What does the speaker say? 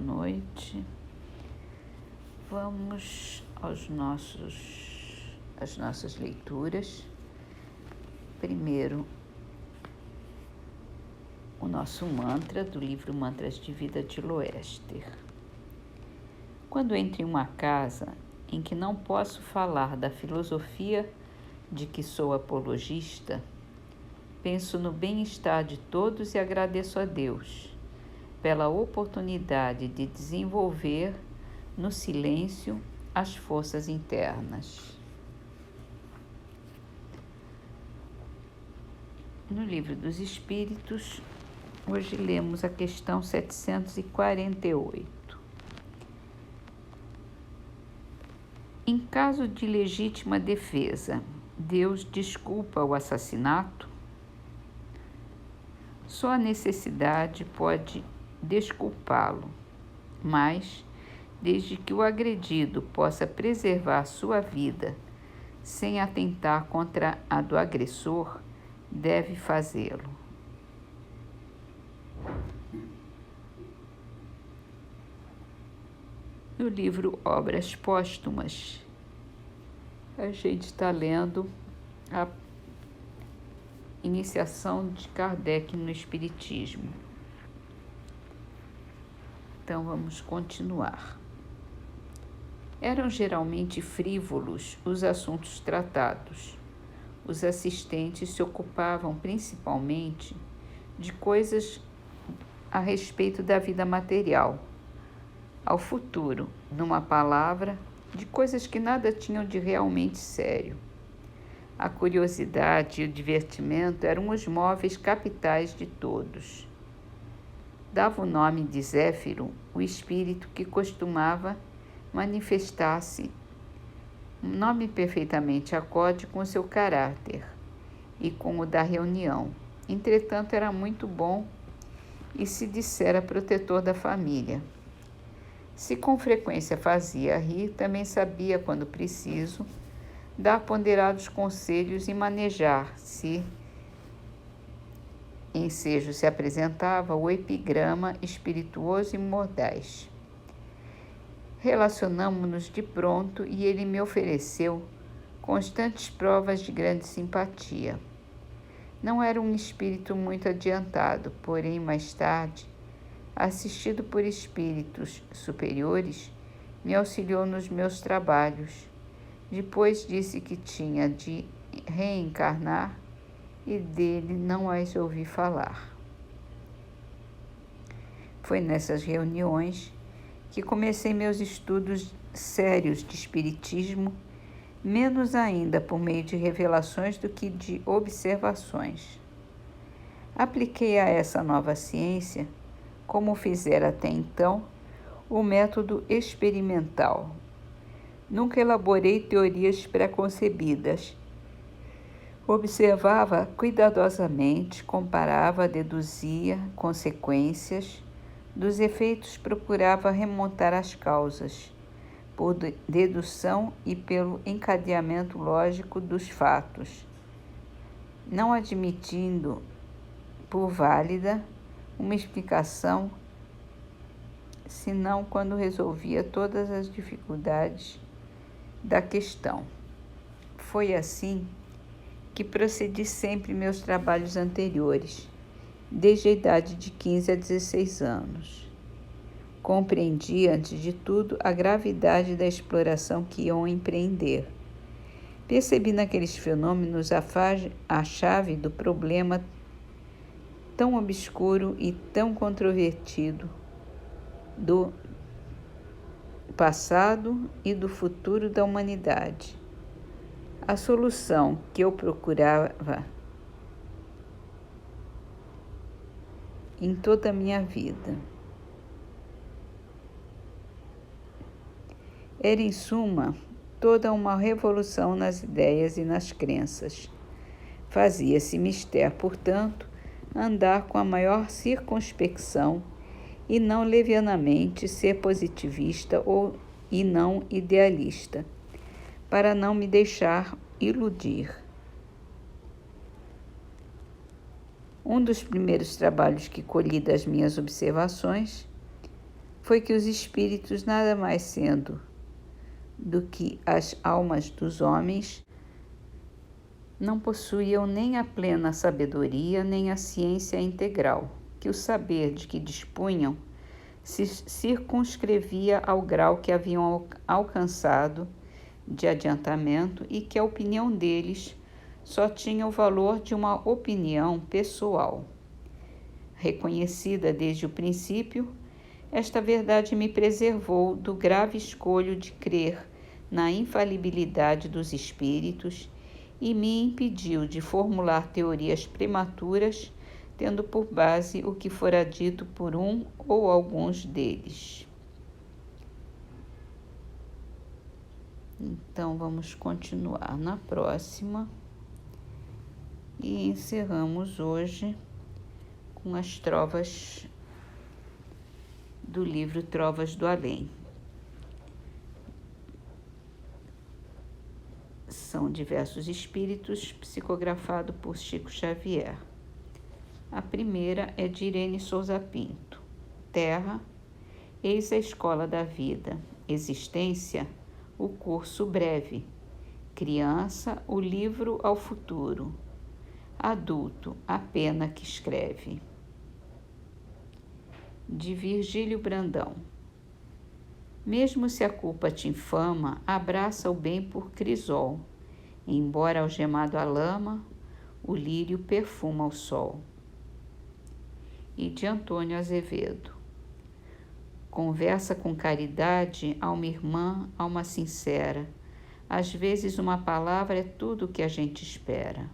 noite. Vamos às nossas leituras. Primeiro, o nosso mantra do livro Mantras de Vida de Loester. Quando entro em uma casa em que não posso falar da filosofia de que sou apologista, penso no bem-estar de todos e agradeço a Deus pela oportunidade de desenvolver no silêncio as forças internas. No Livro dos Espíritos, hoje lemos a questão 748. Em caso de legítima defesa, Deus desculpa o assassinato? Só a necessidade pode desculpá-lo, mas, desde que o agredido possa preservar sua vida sem atentar contra a do agressor, deve fazê-lo. No livro Obras Póstumas, a gente está lendo a iniciação de Kardec no Espiritismo. Então, vamos continuar. Eram geralmente frívolos os assuntos tratados. Os assistentes se ocupavam principalmente de coisas a respeito da vida material, ao futuro, numa palavra, de coisas que nada tinham de realmente sério. A curiosidade e o divertimento eram os móveis capitais de todos. Dava o nome de Zéfiro o espírito que costumava manifestar-se, um nome perfeitamente acorde com o seu caráter e com o da reunião. Entretanto, era muito bom e se dissera protetor da família. Se com frequência fazia rir, também sabia, quando preciso, dar ponderados conselhos e manejar, se ensejo se apresentava, o epigrama espirituoso e mordaz. Relacionamo-nos de pronto e ele me ofereceu constantes provas de grande simpatia. Não era um espírito muito adiantado, porém, mais tarde, assistido por espíritos superiores, me auxiliou nos meus trabalhos. Depois disse que tinha de reencarnar e dele não as ouvi falar. Foi nessas reuniões que comecei meus estudos sérios de espiritismo, menos ainda por meio de revelações do que de observações. Apliquei a essa nova ciência, como fizera até então, o método experimental. Nunca elaborei teorias preconcebidas. Observava cuidadosamente, comparava, deduzia consequências, dos efeitos procurava remontar as causas, por dedução e pelo encadeamento lógico dos fatos, não admitindo por válida uma explicação, senão quando resolvia todas as dificuldades da questão. Foi assim que procedi sempre meus trabalhos anteriores, desde a idade de 15 a 16 anos. Compreendi, antes de tudo, a gravidade da exploração que iam empreender. Percebi naqueles fenômenos a chave do problema tão obscuro e tão controvertido do passado e do futuro da humanidade. A solução que eu procurava em toda a minha vida. Era, em suma, toda uma revolução nas ideias e nas crenças. Fazia-se mister, portanto, andar com a maior circunspecção e não levianamente ser positivista e não idealista, para não me deixar iludir. Um dos primeiros trabalhos que colhi das minhas observações foi que os espíritos, nada mais sendo do que as almas dos homens, não possuíam nem a plena sabedoria, nem a ciência integral, que o saber de que dispunham se circunscrevia ao grau que haviam alcançado de adiantamento e que a opinião deles só tinha o valor de uma opinião pessoal. Reconhecida desde o princípio, esta verdade me preservou do grave escolho de crer na infalibilidade dos espíritos e me impediu de formular teorias prematuras, tendo por base o que fora dito por um ou alguns deles. Então, vamos continuar na próxima e encerramos hoje com as trovas do livro Trovas do Além. São diversos espíritos, psicografado por Chico Xavier. A primeira é de Irene Souza Pinto. Terra, eis a escola da vida. Existência, o curso breve. Criança, o livro ao futuro. Adulto, a pena que escreve. De Virgílio Brandão. Mesmo se a culpa te infama, abraça o bem por crisol. Embora algemado à lama, o lírio perfuma o sol. E de Antônio Azevedo. Conversa com caridade, alma irmã, alma sincera. Às vezes uma palavra é tudo o que a gente espera.